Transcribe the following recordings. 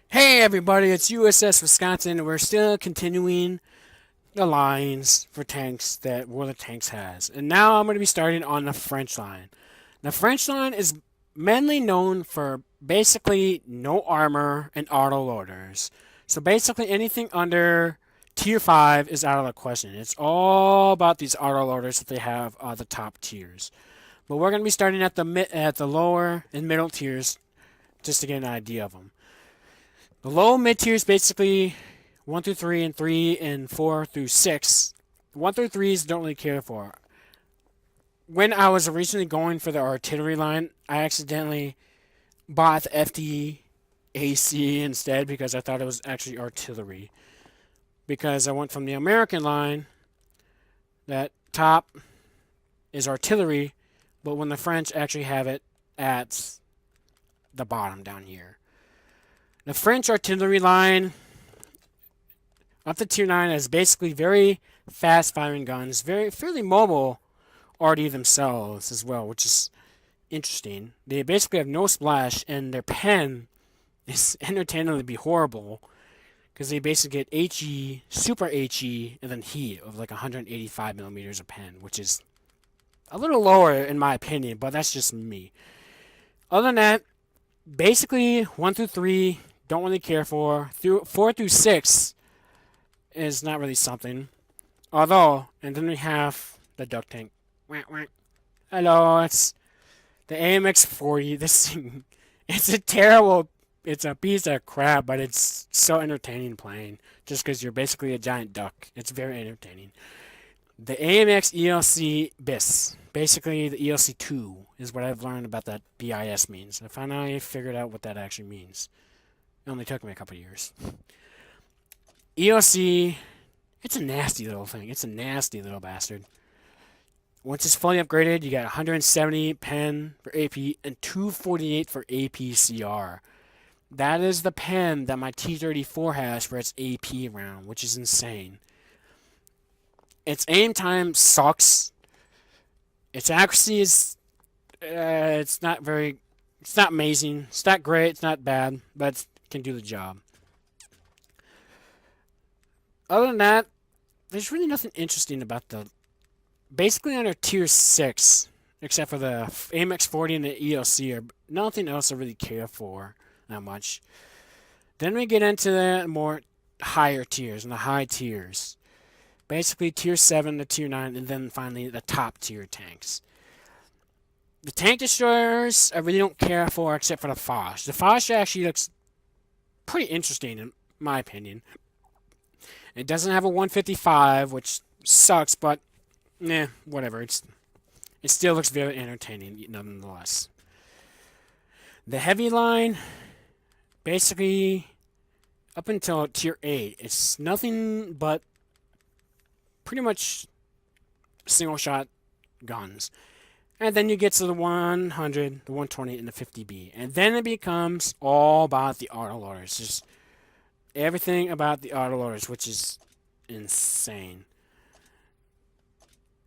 Hey everybody, it's USS Wisconsin, and we're still continuing the lines for tanks that World of Tanks has. And now I'm going to be starting on the French line. The French line is mainly known for basically no armor and auto loaders. So basically anything under tier 5 is out of the question. It's all about these auto loaders that they have on the top tiers. But we're going to be starting at the lower and middle tiers just to get an idea of them. The low mid tiers basically 1 through 3 and 3 and 4 through 6. 1 through 3s don't really care for. When I was originally going for the artillery line, I accidentally bought the FD AC instead because I thought it was actually artillery. Because I went from the American line, that top is artillery, but when the French actually have it at the bottom down here. The French artillery line up to tier 9 is basically very fast firing guns, very fairly mobile already themselves as well, which is interesting. They basically have no splash, and their pen is entertainingly horrible because they basically get HE, super HE, and then heat of like 185 millimeters of pen, which is a little lower in my opinion, but that's just me. Other than that, basically 1 through 3 don't really care for. Through 4 through 6 is not really something. Although, and then we have the duck tank. Hello, it's the AMX 40. This thing, it's a terrible, it's a piece of crap, but it's so entertaining playing. Just because you're basically a giant duck. It's very entertaining. The AMX ELC BIS, basically the ELC 2, is what I've learned about that BIS means. I finally figured out what that actually means. It only took me a couple years. ELC, it's a nasty little thing. It's a nasty little bastard. Once it's fully upgraded, you got 170 pen for AP and 248 for APCR. That is the pen that my T-34 has for its AP round, which is insane. Its aim time sucks. Its accuracy is, it's not very, it's not amazing. It's not great. It's not bad, but it can do the job. Other than that, there's really nothing interesting about the basically under tier 6, except for the AMX 40 and the ELC, or nothing else I really care for that much. Then we get into the more higher tiers and the high tiers. Basically, tier 7 to tier 9, and then finally the top tier tanks. The tank destroyers I really don't care for except for the Foch. The Foch actually looks pretty interesting in my opinion. It doesn't have a 155, which sucks, but whatever. It still looks very entertaining nonetheless. The heavy line, basically, up until tier 8, it's nothing but pretty much single shot guns. And then you get to the 100, the 120, and the 50B. And then it becomes all about the autoloaders. Just everything about the autoloaders, which is insane.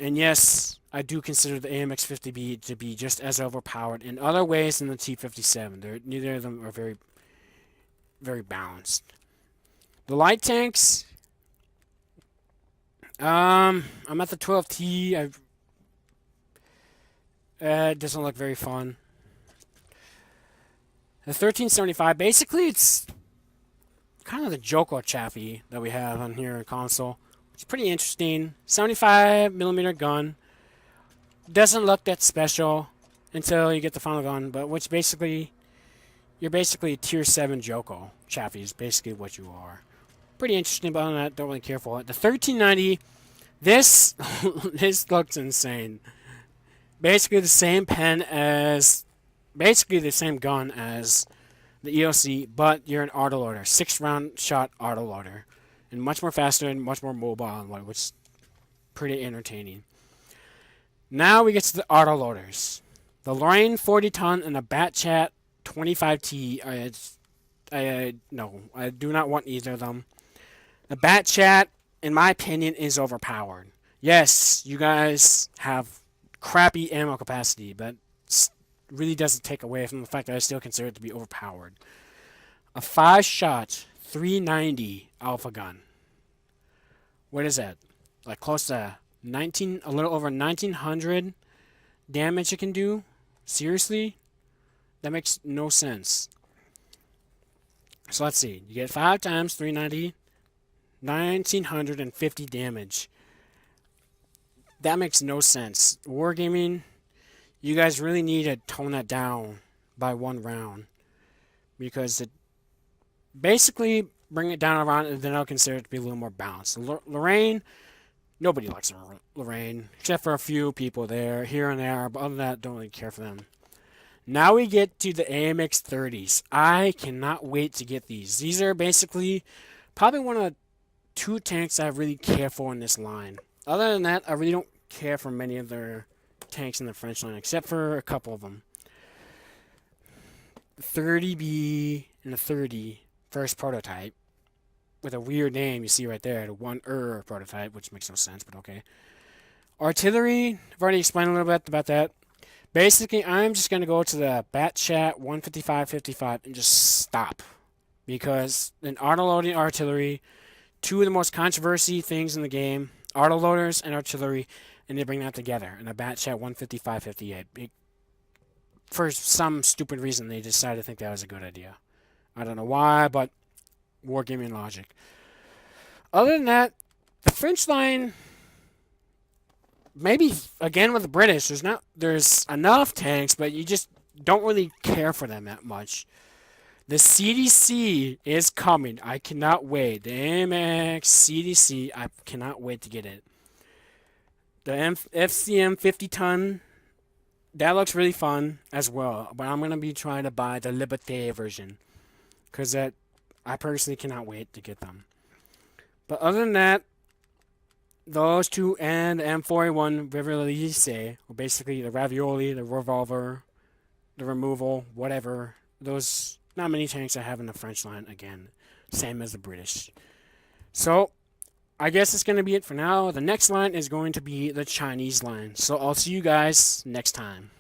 And yes, I do consider the AMX 50B to be just as overpowered in other ways than the T57. Neither of them are very, very balanced. The light tanks, I'm at the 12T. It doesn't look very fun. The 1375, basically, it's kind of the Joko Chaffee that we have on here in console. It's pretty interesting. 75 millimeter gun. Doesn't look that special until you get the final gun, but which basically, you're basically a tier 7 Joko Chaffee is basically what you are. Pretty interesting, but other than that, don't really care for it. The 1390, this this looks insane. Basically the same pen as, basically the same gun as the EOC, but you're an autoloader, 6-round shot autoloader, and much more faster and much more mobile, which is pretty entertaining. Now we get to the autoloaders. The Lorraine 40 ton and the Batchat 25T. No, I do not want either of them. The Batchat, in my opinion, is overpowered. Yes, you guys have crappy ammo capacity, but really doesn't take away from the fact that I still consider it to be overpowered. A 5-shot 390 alpha gun. What is that? Like close to 19, a little over 1900 damage it can do? Seriously? That makes no sense. So let's see. You get 5 times 390, 1950 damage. That makes no sense. Wargaming, you guys really need to tone that down by 1 round. Because it basically bring it down a round and then I'll consider it to be a little more balanced. Lorraine, nobody likes Lorraine, except for a few people there, here and there, but other than that, don't really care for them. Now we get to the AMX 30s. I cannot wait to get these. These are basically probably one of the 2 tanks I really care for in this line. Other than that, I really don't care for many of their tanks in the French line, except for a couple of them. 30B and the 30 first prototype with a weird name you see right there, the 1 prototype, which makes no sense, but okay. Artillery, I've already explained a little bit about that. Basically, I'm just going to go to the Batchat 155-55 and just stop. Because in autoloading artillery, 2 of the most controversy things in the game, autoloaders and artillery, and they bring that together in a Batchat 155-58. For some stupid reason, they decided to think that was a good idea. I don't know why, but wargaming logic. Other than that, the French line, maybe again with the British, there's enough tanks, but you just don't really care for them that much. The CDC is coming. I cannot wait. The AMX CDC, I cannot wait to get it. The FCM 50-ton, that looks really fun as well, but I'm going to be trying to buy the Liberté version, because I personally cannot wait to get them. But other than that, those 2 and the M41 Rivalise, or basically the Ravioli, the Revolver, the Removal, whatever. Those, not many tanks I have in the French line, again, same as the British. So, I guess it's going to be it for now. The next line is going to be the Chinese line. So I'll see you guys next time.